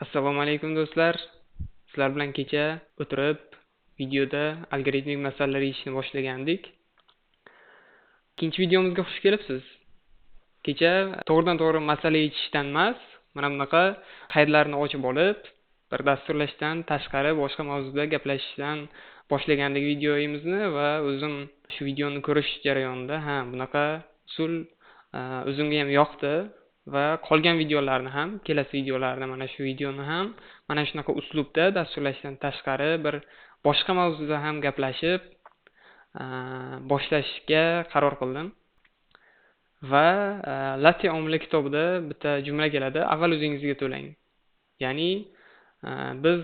Assalomu alaykum do'stlar. Sizlar bilan kecha o'tirib videoda algoritmik masalalar yechishni boshlagandik. Ikkinchi videomizga xush kelibsiz. Kecha to'g'ridan-to'g'ri masala yechishdan emas, mana bunaqa qaydlarni ochib olib, bir dasturlashdan tashqari boshqa mavzuda gaplashishdan boshlagandik videomizni va o'zim shu videoni ko'rish jarayonida bunaqa usul o'zimga ham yoqdi va qolgan videolarni ham, kelasi videolarda mana shu videoni ham mana shunaqa uslubda dasturlashdan tashqari bir boshqa mavzuda ham gaplashib boshlashga qaror qildim. Va Latte Omla kitobida bitta jumla keladi: avval o'zingizga to'lang. Ya'ni biz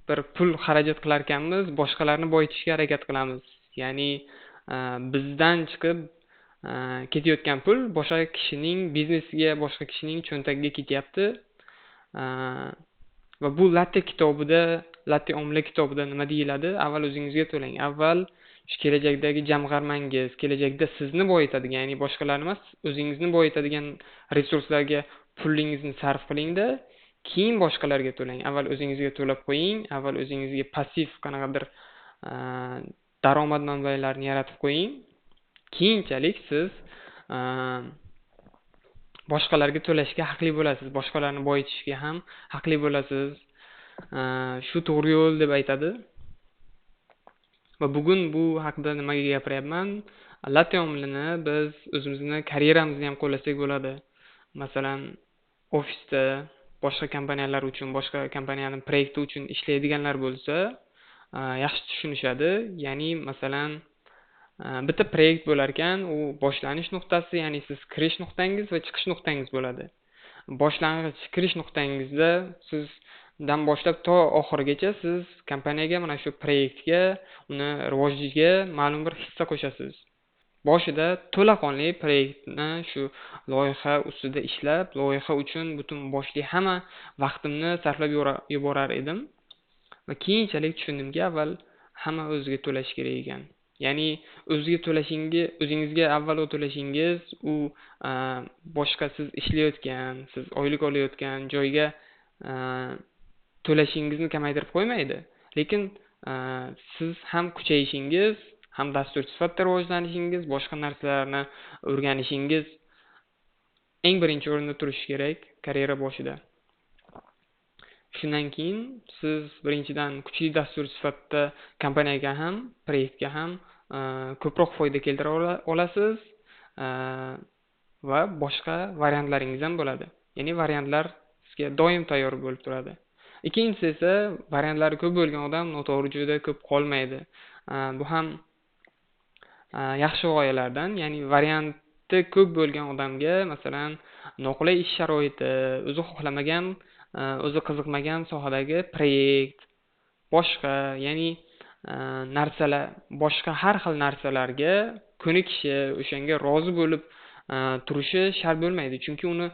bir pul xarajat qilar ekanmiz, boshqalarni boyitishga harakat qilamiz. Ya'ni bizdan chiqib ketayotgan pul boshqa kishining biznesiga, boshqa kishining cho'ntagiga ketyapti. Va bu Latte Omla kitobida nima deyiladi? Avval o'zingizga to'lang. Avval shu kelajakdagi jamg'armangiz, kelajakda sizni boyitadigan, ya'ni boshqalarni emas, o'zingizni boyitadigan resurslarga pulingizni sarf qilingda, keyin boshqalarga to'lang. Avval o'zingizga to'lab qo'ying, avval o'zingizga passiv qanaqadir daromad manbalarini yaratib qo'ying. Keyinchalik siz boshqalarga to'lashga haqli bo'lasiz, boshqalarni boyitishga ham haqli bo'lasiz. Shu to'g'ri yo'l deb aytadi. Va bugun bu haqida nimaga gapiryapman? Latte Omlani biz o'zimizni karyeramizni ham qo'llasak bo'ladi. Masalan, ofisda boshqa kompaniyalar uchun, boshqa kompaniyaning proyekti uchun ishlaydiganlar bo'lsa, yaxshi tushunishadi. Ya'ni masalan, bitta proyekt bo'lar ekan, u boshlanish nuqtasi, ya'ni siz kirish nuqtangiz va chiqish nuqtangiz bo'ladi. Boshlang'ich kirish nuqtangizda sizdan boshlab to oxirigacha siz kompaniyaga, mana shu proyektga, uni rivojiga ma'lum bir hissa qo'shasiz. Boshida to'laqonli proyektni shu loyiha ustida ishlab, loyiha uchun butun boshli hamma vaqtimni sarflab yuborar edim. Va keyinchalik tushundimki, avval hamma o'ziga to'lash kerak ekan. Ya'ni o'zingizga avvalo to'lashingiz u boshqa siz ishlayotgan, siz oylik olayotgan joyga to'lashingizni kamaytirib qo'ymaydi. Lekin siz ham kuchayishingiz, ham dasturchi sifatida rivojlanishingiz, boshqa narsalarni o'rganishingiz eng birinchi o'rinda turishi kerak karyera boshida. Shundan keyin siz birinchidan kuchli dasturchi sifatida kompaniyaga ham, proyektga ham ko'proq foyda keltira olasiz va boshqa variantlaringiz ham bo'ladi. Ya'ni variantlar sizga doim tayyor bo'lib turadi. Ikkinchisi esa, variantlari ko'p bo'lgan odam noto'g'ri joyda ko'p qolmaydi. Bu ham yaxshi g'oyalardan, ya'ni varianti ko'p bo'lgan odamga, masalan, noqulay ish sharoiti, o'zi xohlamagan, o'zi qiziqmagan sohadagi proyekt, boshqa, ya'ni narsalar, boshqa har xil narsalarga ko'nikishi, o'shanga rozi bo'lib turishi shart bo'lmaydi. Chunki uni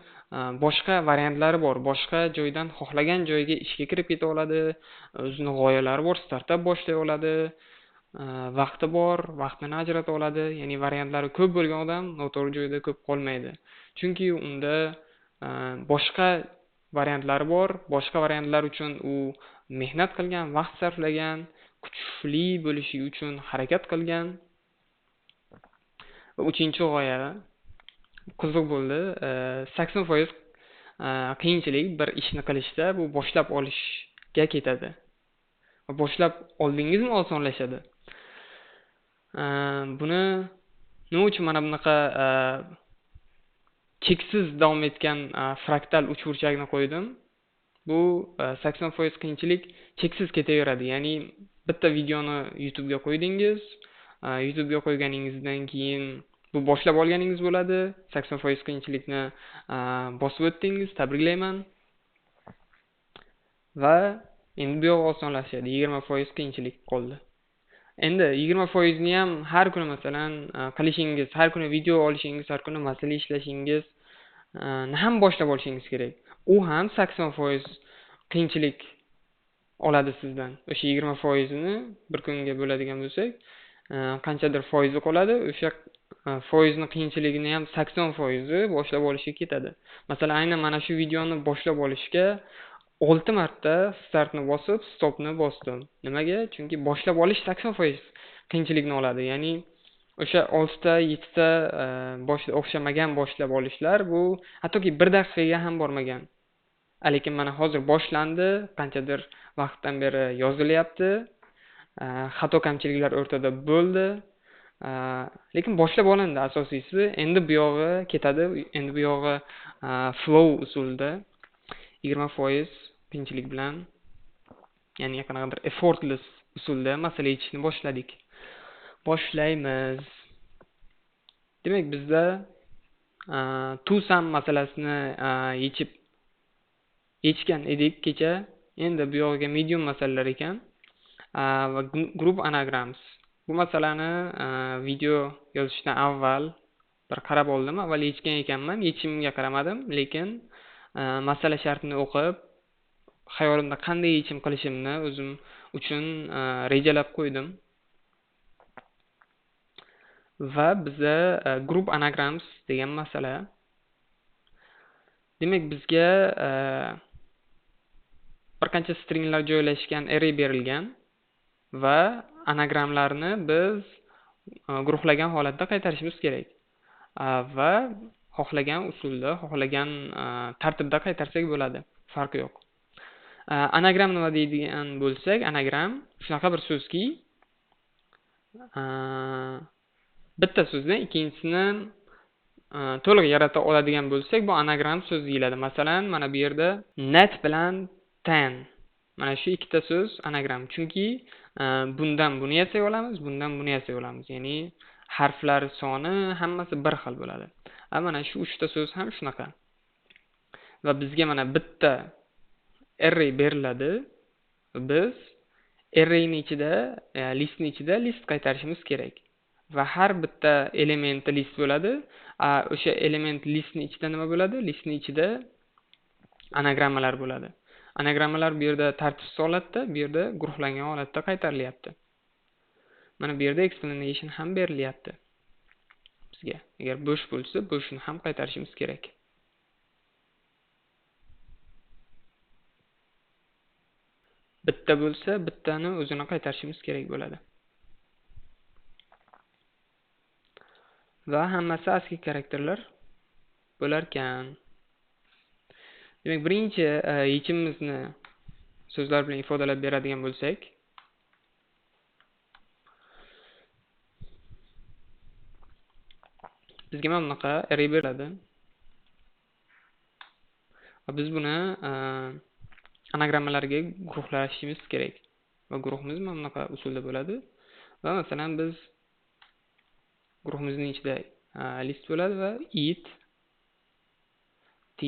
boshqa variantlari bor. Boshqa joydan xohlagan joyga ishga kirib keta oladi, o'zining g'oyalari bor, startap boshlay oladi, vaqti bor, vaqtini ajrata oladi. Ya'ni variantlari ko'p bo'lgan odam noto'g'ri joyda ko'p qolmaydi. Chunki unda boshqa variantlari bor, boshqa variantlar uchun u mehnat qilgan, vaqt sarflagan, kuchli bo'lishi uchun harakat qilgan. Va uchinchi g'oya qiziq bo'ldi. 80% qiyinchilik bir ishni qilishda bu boshlab olishga ketadi. Va boshlab oldingizmi osonlashadi. Buni nima uchun mana bunaqa cheksiz davom etgan fraktal uchburchakni qo'ydim? Bu 80% qiyinchilik cheksiz ketaveradi. Ya'ni bitta videoni YouTube'ga qo'ydingiz, YouTube'ga qo'yganingizdan keyin bu boshlab olganingiz bo'ladi. 80% qiyinchilikni bosib o'tdingiz, tabriklayman. Va endi bu yo'q osonlashadi. 20% qiyinchilik qoldi. Endi 20% ni ham har kuni masalan qilishingiz, har kuni video olishingiz, har kuni masala ishlashingiz ham boshlab olishingiz kerak. U ham 80% qiyinchilik oladi sizdan. O'sha 20% ni bir kunga bo'ladigan bo'lsak, qanchadir foizi qoladi. O'sha foizni qiyinchiligini ham 80% boshlab olishga ketadi. Masalan, aynan mana shu videoni boshlab olishga 6 marta startni bosib, stopni bosdim. Nimaga? Chunki boshlab olish 80% qiyinchilikni oladi. Ya'ni o'sha 6 ta, 7 ta o'xshamagan boshlab olishlar bu hattoki 1 daqiqaga ham bormagan. Lekin mana hozir boshlandi, qanchadir vaqtdan beri yozilyapti. Xato kamchiliklar o'rtada bo'ldi. Lekin boshlab olindi asosiysi. Endi bu yog'i ketadi. Endi bu yog'i flow usulida 20% qiyinchilik bilan, ya'ni qanaqadir effortless usulda masala yechishni boshladik. Boshlaymiz. Demak, bizda two sum masalasini yechgan edik kecha. Endi bu yog'iga medium masalalar ekan. Va group anagrams. Bu masalani video yozishdan avval bir qarab oldim. Avval yechgan ekanman, yechimga qaramadim, lekin masala shartini o'qib, xayolimda qanday yechim qilishimni o'zim uchun rejalab qo'ydim. Va bizda group anagrams degan masala. Demak, bizga bir qancha stringlar joylashgan array berilgan va anagramlarni biz guruhlagan holatda qaytarishimiz kerak. Va xohlagan usulda, xohlagan tartibda qaytarsak bo'ladi. Farqi yo'q. Anagram nima deydigan bo'lsak, anagram shunaqa bir so'zki, bitta so'zdan ikkinchisini to'liq yarata oladigan bo'lsak, bu anagram so'z deyiladi. Masalan, mana bu yerda net bilan ten. Mana shu ikkita so'z anagram. Chunki bundan buni yasay olamiz, bundan buni yasay olamiz. Ya'ni harflar soni hammasi bir xil bo'ladi. Mana shu 3 ta so'z ham shunaqa. Va bizga mana bitta array beriladi. Biz arrayning ichida, listning ichida list qaytarishimiz kerak. Va har bitta elementi list bo'ladi. O'sha element listning ichida nima bo'ladi? Listning ichida anagrammalar bo'ladi. Anagrammalar bu yerda tartibsiz holatda, bu yerda guruhlangan holatda qaytarilyapti. Mana bu yerda explanation ham berilyapti bizga. Agar bo'sh bo'lsa, bo'shini ham qaytarishimiz kerak. Bitta bo'lsa, bittani o'zini qaytarishimiz kerak bo'ladi. Va hammasi ASCII xarakterlar bo'lar ekan. Demak, birinchi yechimimizni so'zlar bilan ifodalab beradigan bo'lsak, bizga mana bunaqa array beriladi. Va biz buni anagrammalarga guruhlashimiz kerak. Va guruhimiz mana bunaqa usulda bo'ladi. Va masalan biz guruhimizning ichida list bo'ladi va it, t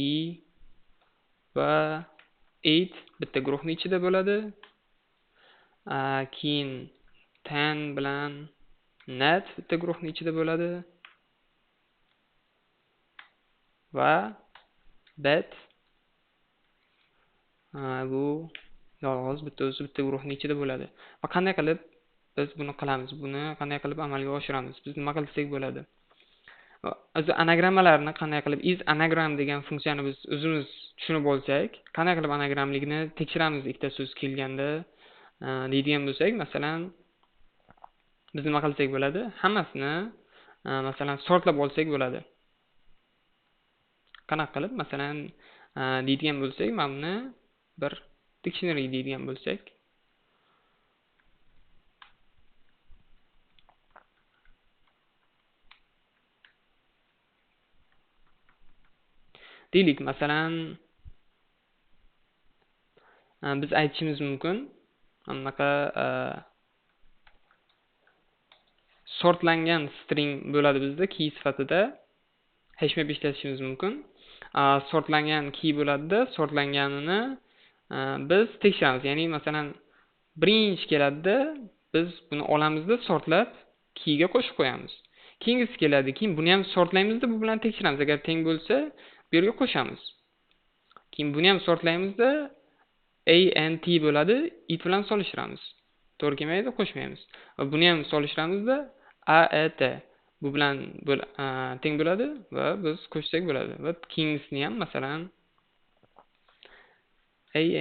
va 8 bitta guruhning ichida bo'ladi. Keyin 10 bilan net bitta guruhning ichida bo'ladi. Va bet bu yolg'iz bitta guruhning ichida bo'ladi. Va qanday qilib biz buni qilamiz? Buni qanday qilib amalga oshiramiz? Biz nima qilsak bo'ladi? O'zi anagrammalarni qanday qilib is anagram degan funksiyani biz o'zimiz tushunib olsak, qanday qilib anagramligini tekshiramiz ikkita so'z kelganda deydigan bo'lsak, masalan, biz nima qilsak bo'ladi? Hammasini masalan sortlab olsak bo'ladi. Qanaqa qilib? Masalan, deydigan bo'lsak, mana buni bir dictionary deydigan bo'lsak, deylik, masalan, biz aytishimiz mumkin, bunaqa sortlangan string bo'ladi bizda key sifatida. Hashmap ishlatishimiz mumkin. Sortlangan key bo'ladi-da, sortlanganini biz tekshiramiz. Ya'ni masalan, birinchi keladi-da, biz buni olamizda sortlab keyga qo'shib qo'yamiz. Keyingisi keladi, keyin buni ham sortlaymiz-da, bu bilan tekshiramiz. Agar teng bo'lsa, bu yerga qo'shamiz. Keyin buni ham sortlaymiz-da, a and t bo'ladi, it bilan solishtiramiz. To'g'ri kelmaydi, qo'shmaymiz. Va buni ham solishtiramiz-da, a t bu bilan teng bo'ladi va biz qo'shsak bo'ladi. Va keyingsini ham masalan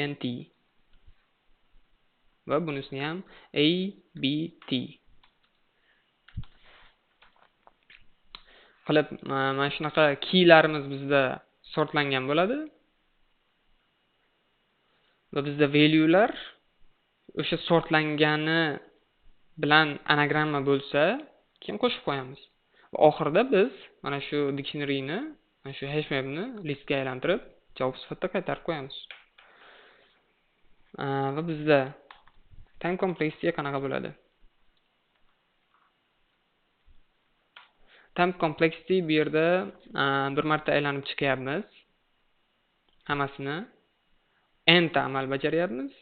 ant va bunisini ham abt qilib mana shunaqa keylarimiz bizda sortlangan bo'ladi va bizda value'lar o'sha sortlangani bilan anagramma bo'lsa, keyin qo'shib qo'yamiz. Va oxirida biz mana shu dictionary'ni, mana shu hashmapni listga aylantirib, javob sifatida qaytarib qo'yamiz. Va bizda time complexity qanaqa bo'ladi? Time complexity bu yerda bir marta aylanib chiqyapmiz. Hammasini n ta amal bajaryapmiz.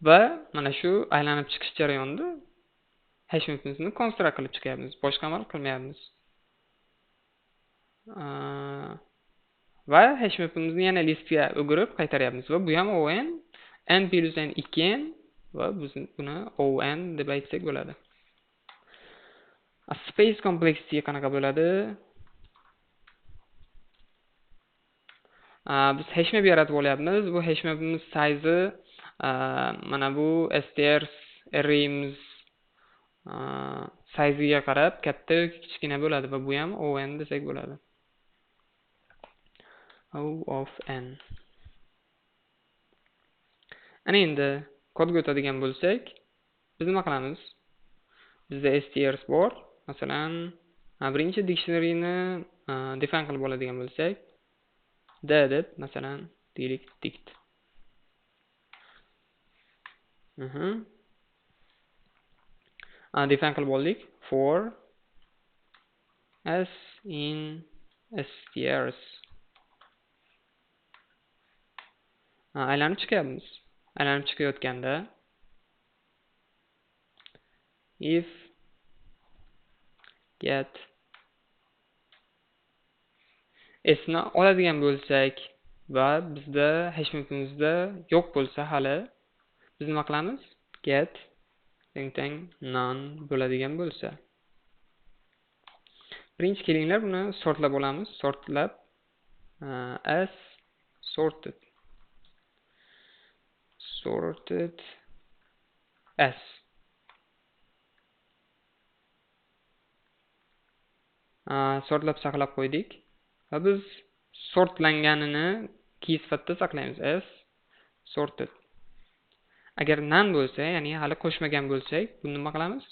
Va mana shu aylanib chiqish jarayonida hashmapimizni construct qilib chiqyapmiz. Boshqa amal qilmayapmiz. Va hashmapimizni yana listga o'girib qaytaryapmiz va bu ham on n plus n 2n va biz buni on deb aytsak bo'ladi. Space complexity qanaqa bo'ladi? Biz hashmap yaratib olyapmiz. Bu hashmapimiz size mana bu strs arrays size'iga qarab katta yoki kichkina bo'ladi va bu ham on desak bo'ladi. O of n. Ana endi kodga o'tadigan bo'lsak, biz nima qilamiz? Bizda strs bor. Masalan, birinchi dictionary'ni define qilib oladigan bo'lsak, d deb masalan deylik dict. Define qilib oldik. For s in strs. Aylanib chiqyapmiz. Aylanib chiqayotganda if get sni oladigan bo'lsak va bizda hashmapimizda yo'q bo'lsa hali biz nima qilamiz? Get teng none bo'ladigan bo'lsa. Birinchi kelinglar buni sortlab olamiz. Sortlab as sorted as sortlab saqlab qo'ydik va biz sortlanganini key sifatida saqlaymiz as sorted. Agar none bo'lsa, ya'ni hali qo'shmagan bo'lsak, buni nima qilamiz?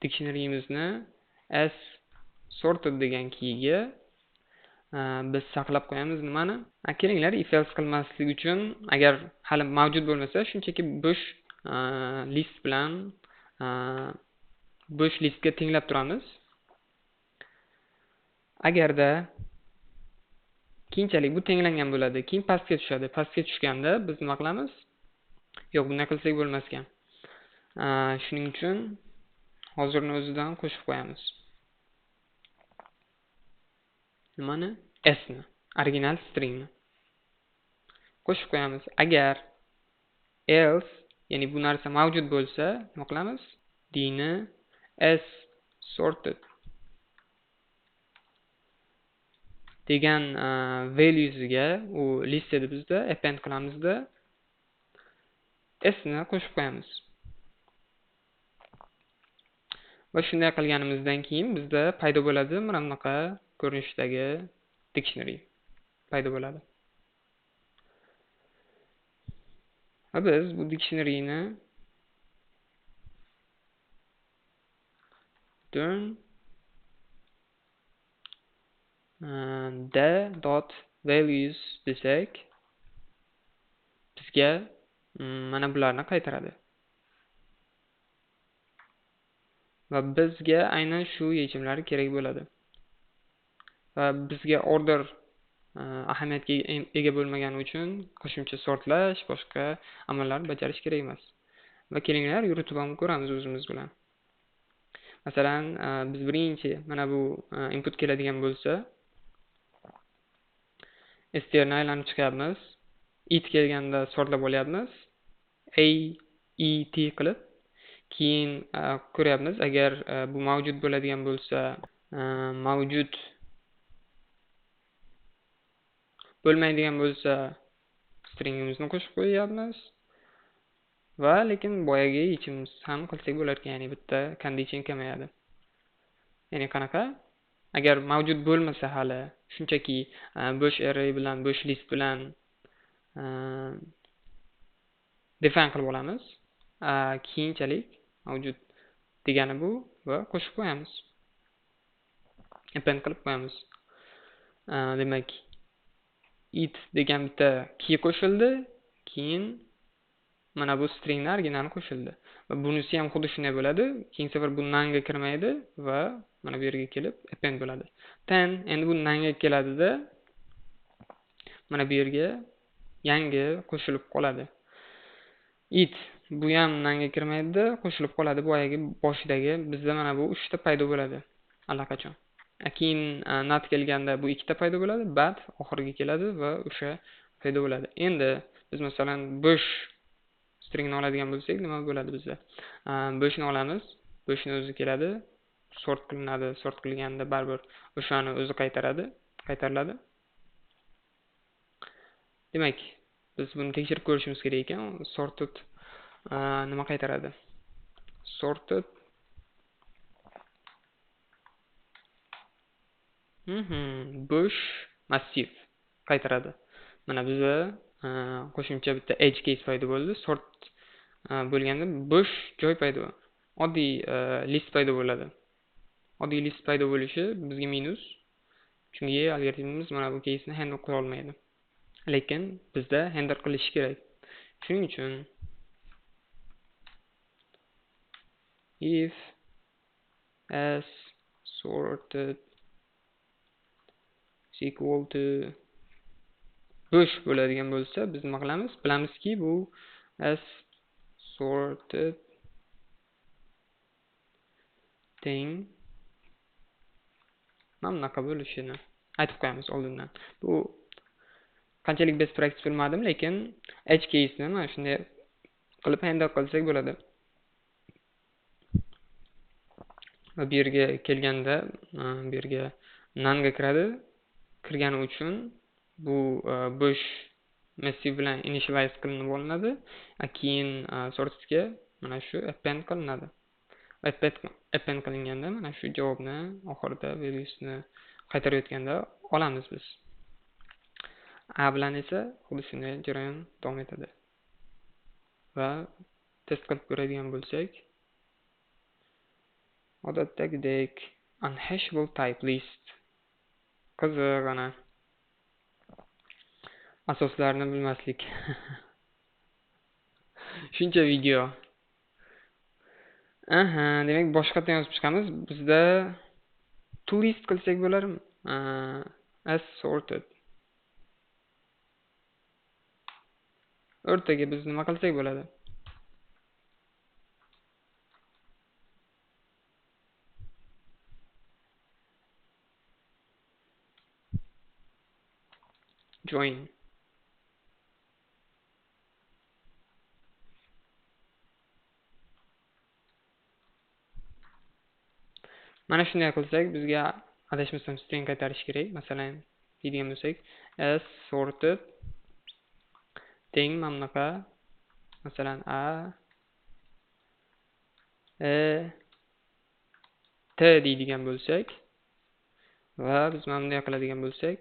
Dictionary'imizni as sorted degan keyga biz saqlab qo'yamiz nimani? Kelinglar if else qilmaslik uchun agar hali mavjud bo'lmasa, shunchaki bo'sh list bilan bo'sh listga tenglab turamiz. Agarda keyinchalik bu tenglangan bo'ladi, keyin pastga tushadi. Pastga tushganda biz nima qilamiz? Yo'q, bunday qilsak bo'lmas ekan. Shuning uchun hozirning o'zidan qo'shib qo'yamiz. Nimani? S ni, original stringni qo'shib qo'yamiz. Agar else, ya'ni bu narsa mavjud bo'lsa, nima qilamiz? D ni as sorted degan valuesiga u list edi bizda append qilamizda s ni qo'shib qo'yamiz. Va shunday qilganimizdan keyin bizda paydo bo'ladi mana bunaqa ko'rinishdagi dictionary paydo bo'ladi. Va biz bu dictionary'ni turn the.values desak bizga mana bularni qaytaradi. Va bizga aynan shu yechimlar kerak bo'ladi. Va bizga order ahamiyatga ega bo'lmagani uchun qo'shimcha sortlash, boshqa amallarni bajarish kerak emas. Va kelinglar yuritib ham ko'ramiz o'zimiz bilan. Masalan, biz birinchi mana bu input keladigan bo'lsa, strni aylanib chiqyapmiz. It kelganda sortlab olyapmiz. A, E, T qilib. Keyin ko'ryapmiz, agar bu mavjud bo'ladigan bo'lsa, mavjud Bo'lmaydigan bo'lsa, stringimizni qo'shib qo'yyapmiz va lekin boyagi yechimimiz ham qilsak bo'lar ekan, ya'ni bitta condition kamayadi. Ya'ni qanaqa? Agar mavjud bo'lmasa hali, shunchaki bo'sh array bilan, bo'sh list bilan define qilib olamiz. Keyinchalik mavjud degani bu va qo'shib qo'yamiz. Append qilib qo'yamiz. Demak, it degan bitta key qo'shildi, keyin mana bu stringlar original qo'shildi. Va bunisi ham xuddi shunday bo'ladi. Keyingi safar bu nanga kirmaydi va mana bu yerga kelib append bo'ladi. Endi bu nanga keladida mana bu yerga yangi qo'shilib qoladi. It bu ham nanga kirmaydi, qo'shilib qoladi. Boyagi boshidagi bizda mana bu 3 ta paydo bo'ladi allaqachon. Keyin nat kelganda bu 2 ta paydo bo'ladi, but oxiriga keladi va o'sha paydo bo'ladi. Endi biz masalan bo'sh stringni oladigan bo'lsak, nima bo'ladi bizda? Bo'shni olamiz, bo'shni o'zi keladi, sort qilinadi, sort qilganda baribir o'shani o'zi qaytariladi. Demak, biz buni tekshirib ko'rishimiz kerak ekan. Sorted nima qaytaradi? Sorted bo'sh massiv qaytaradi. Mana bizda qo'shimcha bitta edge case paydo bo'ldi. Sort bo'lganda bo'sh joy paydo. Oddiy list paydo bo'ladi. Oddiy list paydo bo'lishi bizga minus. Chunki algoritmimiz mana bu case'ni handle qila olmaydi. Lekin bizda handle qilish kerak. Shuning uchun if as sorted is equal to bo'sh bo'ladigan bo'lsa, biz nima qilamiz? Bilamizki, bu as sorted thing mana bunaqa bo'lishini aytib qo'yamiz oldindan. Bu qanchalik best practice bilmadim, lekin edge case'ni mana shunday qilib handle qilsak bo'ladi. Va bu yerga kelganda, bu yerga nanga kiradi. Kirgani uchun bu bo'sh massive bilan initialize qilinib olinadi. Keyin sortedga mana shu append qilinadi. Append qilinganda mana shu javobni oxirida valuesini qaytarayotganda olamiz biz. A bilan esa xuddi shunday jarayon davom etadi. Va test qilib ko'radigan bo'lsak, odatdagidek unhashable type list. Qiziq ana. Asoslarini bilmaslik. Shuncha video. Demak boshqatdan yozib chiqamiz. Bizda to list qilsak bo'larmi? As sorted. O'rtaga biz nima qilsak bo'ladi? Join. Mana shunday qilsak, bizga adashmasam string qaytarish kerak. Masalan, deydigan bo'lsak, as sorted teng mana bunaqa. Masalan, a t deydigan bo'lsak va biz mana bunday qiladigan bo'lsak,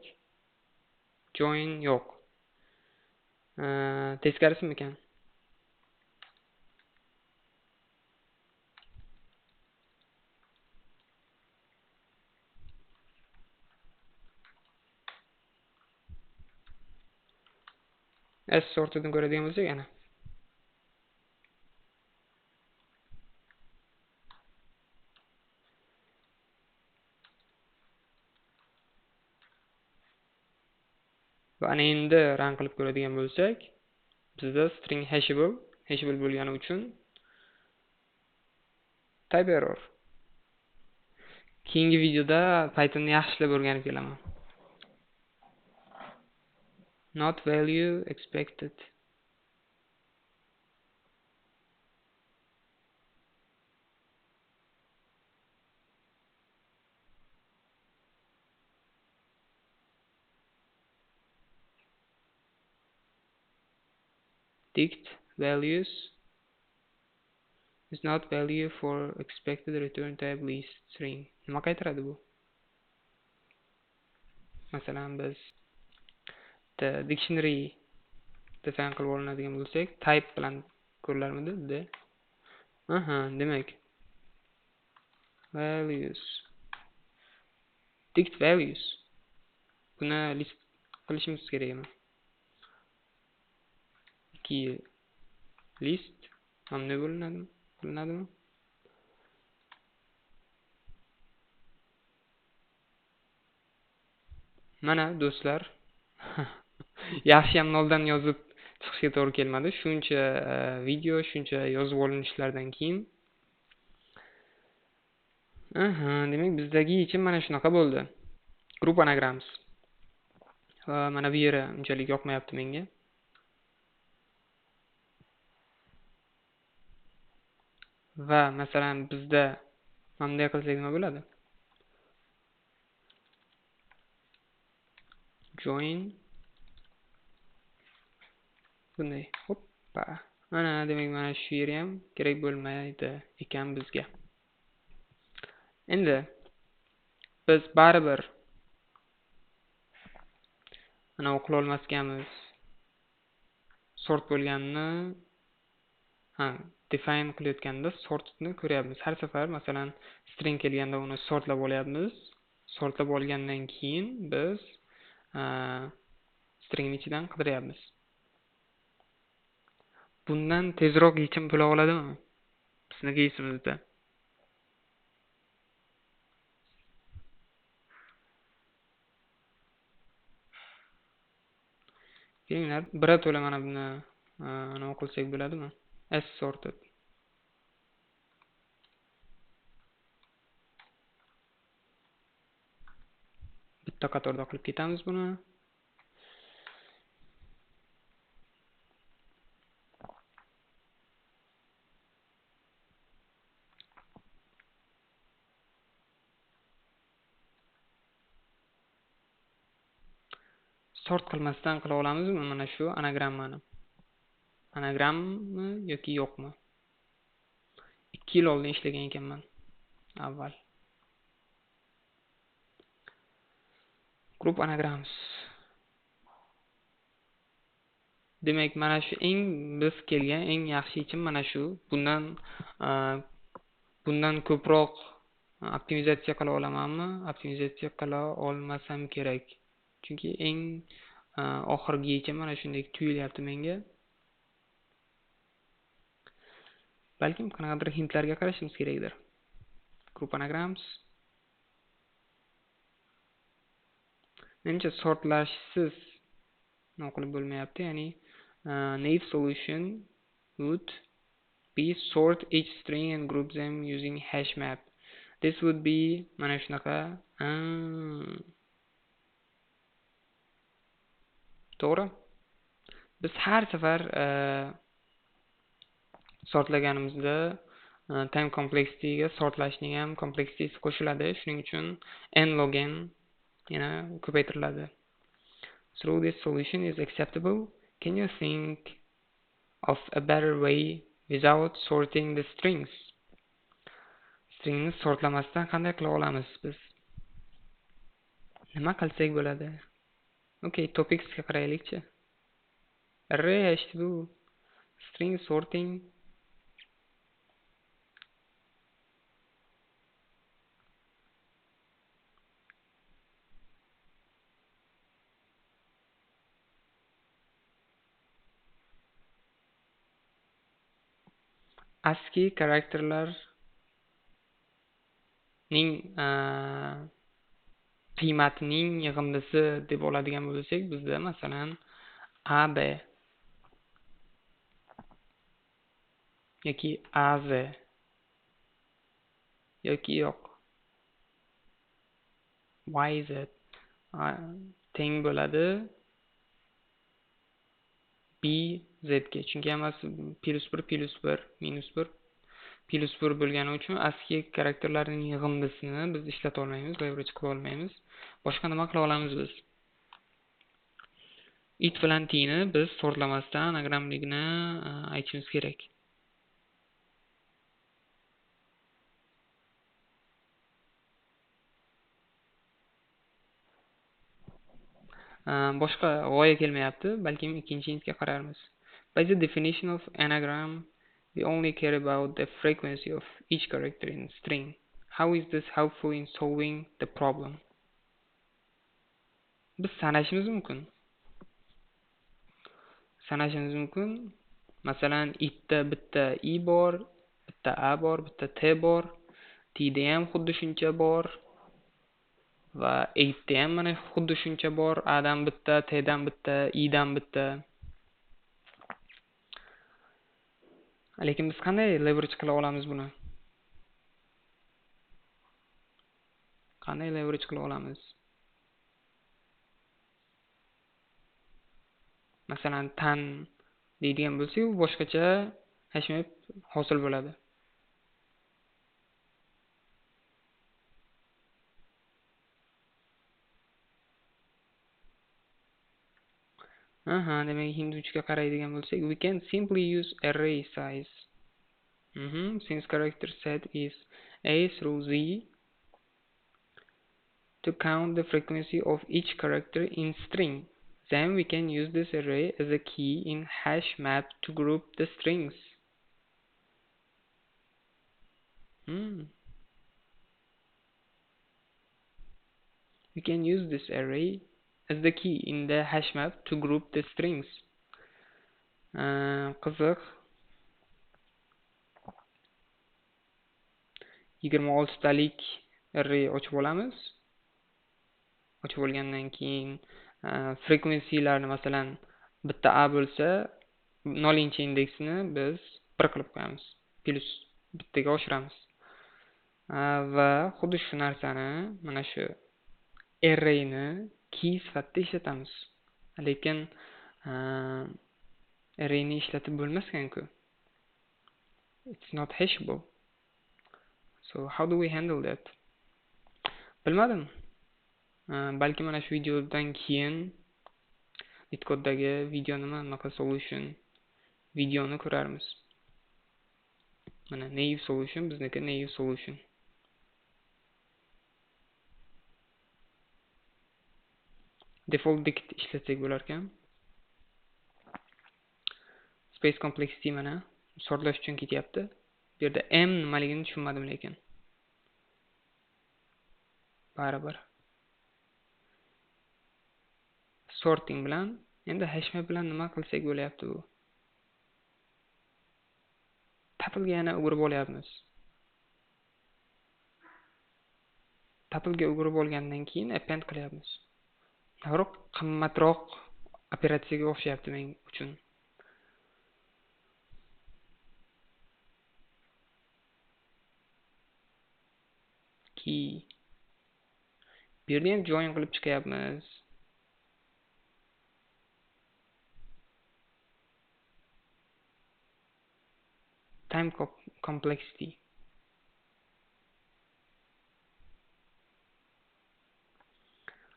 join yo'q. Teskarisi ekan? As sortedni ko'radigan bo'lsak, ana. Va ana endi run qilib ko'radigan bo'lsak, bizda string hashable bo'lgani uchun type error. Keyingi videoda Pythonni yaxshilab o'rganib kelaman. Not value expected. dict values is not value for expected return type list string. Nima qaytaradi bu? Masalan biz the dictionary define qilib olinadigan bo'lsak, type bilan ko'rilarmidi? The demak values dict values buni list qilishimiz kerakmi? Ikki list hamda bo'linadimi? Mana do'stlar, yaxshi ham noldan yozib chiqishga to'g'ri kelmadi. Shuncha video, shuncha yozib olinishlardan keyin. Demak bizdagi yechim mana shunaqa bo'ldi. Group anagrams. Mana bu yeri unchalik yoqmayapti menga. Va masalan bizda bunday qilsak nima bo'ladi? Join bunday. Hoppa. Mana demak mana shu yer ham kerak bo'lmaydi ekan bizga. Endi biz baribir mana o'qila olmasganmiz. Sort bo'lganini define qilayotganda sortni ko'ryapmiz. Har safar masalan string kelganda uni sortlab olyapmiz. Sortlab olgandan keyin biz string ichidan qidiryapmiz. Bundan tezroq yechim bo'la oladimi? Bizning kesimizda. Kelinglar, birato'la mana buni nima qilsak bo'ladimi? As sorted. Bitta qatorda qilib ketamiz buni. Sort qilmasdan qila olamizmi mana shu anagrammani? Anagrammi yoki yo'qmi? 2 yil oldin ishlagan ekanman avval. Group anagrams. Demak mana shu eng biz kelgan eng yaxshi yechim mana shu. Bundan ko'proq optimizatsiya qila olamanmi? Optimizatsiya qila olmasam kerak. Chunki eng oxirgi yechim mana shunday tuyulyapti menga. Balkim qanaqadir hintlarga qarashimiz kerakdir. Group anagrams. Menimcha sortlashsiz nima qilib bo'lmayapti, ya'ni naive solution would be sort each string and group them using hash map. This would be mana shunaqa. To'g'ri. Biz har safar sortlaganimizda time complexityga sortlashning ham complexitysi qo'shiladi. Shuning uchun n log n yana ko'paytiriladi. So this solution is acceptable. Can you think of a better way without sorting the strings? Stringni sortlamasdan qanday qila olamiz biz? Nima qilsak bo'ladi? Okay, topicsga qaraylikchi. Rest bu string sorting. ASCII karakterlarning qiymatining yig'indisi deb oladigan bo'lsak, bizda masalan AB yoki AZ yoki yo'q YZ teng bo'ladi BZ ga. Chunki hammasi +1 +1 bo'lgani uchun ASCII karakterlarining yig'indisini biz ishlata olmaymiz, leverage qila olmaymiz. Boshqa nima qila olamiz biz? it bilan tni biz sortlamasdan anagramligini aytishimiz kerak. Boshqa g'oya kelmayapti, balkim ikkinchi intga qararmiz. By the definition of anagram, we only care about the frequency of each character in string. How is this helpful in solving the problem? Biz sanashimiz mumkin. Masalan, itda bitta i bor, bitta a bor, bitta t bor. T'da ham xuddi shuncha bor va 8da ham mana xuddi shuncha bor. A'dan bitta, t'dan bitta, i'dan bitta. Lekin biz qanday leverage qila olamiz buni? Qanday leverage qila olamiz? Masalan, tan deydigan bo'lsak, u boshqacha hashmap hosil bo'ladi. Demak, hinduchga qaraydigan bo'lsak, we can simply use array size. Since character set is a through z to count the frequency of each character in string. Then we can use this array as a key in hash map to group the strings. We can use this array as the key in the hash map to group the strings. Qiziq. 26 talik array ochib olamiz. Ochib olgandan keyin frequencylarni masalan bitta a bo'lsa, 0-indeksini biz 1 qilib qo'yamiz. Plus bittaga oshiramiz. Va xuddi shu narsani mana shu arrayni key sifatida ishlatamiz. Lekin arrayni ishlatib bo'lmasgan-ku. It's not hashable. So how do we handle that? Bilmadim. Balki mana shu videodan keyin Bitcode'dagi video nima solution videoni ko'rarmiz. Mana naive solution, bizniki naive solution. Default dict ishlatsak bo'lar ekan. Space complexity mana sortlash uchun ketyapti. Bu yerda m nimaligini tushunmadim lekin. Baribir. Sorting bilan, endi hashmap bilan nima qilsak bo'layapti bu? Tuple'ga yana o'girib olyapmiz. Tuple'ga o'girib olgandan keyin append qilyapmiz. Biroq qimmatroq operatsiyaga o'xshayapti men uchun. Key. Bu yerda ham join qilib chiqyapmiz. Time complexity.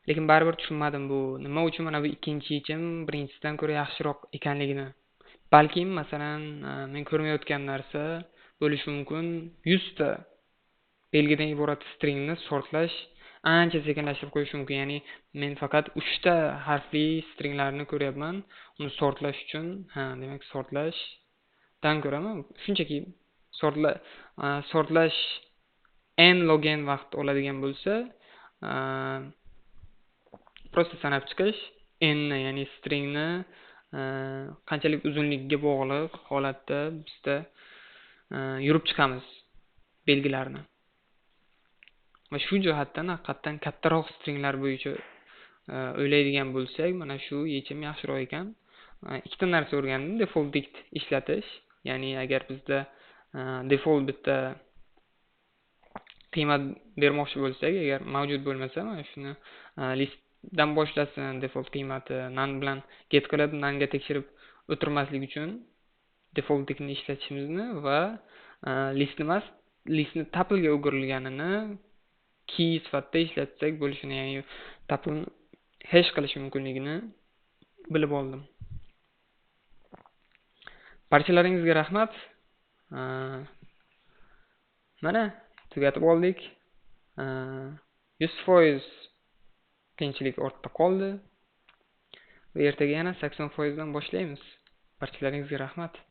Lekin baribir tushunmadim bu nima uchun mana bu ikkinchi yechim birinchisidan ko'ra yaxshiroq ekanligini. Balkim masalan men ko'rmayotgan narsa bo'lishi mumkin. 100 ta belgidan iborat stringni sortlash ancha sekinlashtirib qo'yishi mumkin. Ya'ni men faqat 3 ta harfli stringlarni ko'ryapman. Uni sortlash uchun, demak sortlashdan ko'raman. Shunchaki sortlash n log n vaqt oladigan bo'lsa, prosta sanab chiqish n ni, ya'ni stringni qanchalik uzunligiga bog'liq holatda bizda yurib chiqamiz belgilarni. Va shu jihatdan haqiqatan kattaroq stringlar bo'yicha o'ylaydigan bo'lsak, mana shu yechim yaxshiroq ekan. Ikkita narsa o'rgandim. Default dict ishlatish, ya'ni agar bizda default bitta qiymat bermoqchi bo'lsak, agar mavjud bo'lmasa, mana shuni listdan boshlasin default qiymati, nan bilan get qilib, nanga tekshirib o'tirmaslik uchun default dictni ishlatishimizni va listni tuple'ga o'girilganini key sifatida ishlatsak bo'lishini, ya'ni tuple hash qilish mumkinligini bilib oldim. Parchalaringizga rahmat. Mana tugatib oldik. 100% qiyinchilik ortda qoldi. Va ertaga yana 80% dan boshlaymiz. Parchalaringizga rahmat.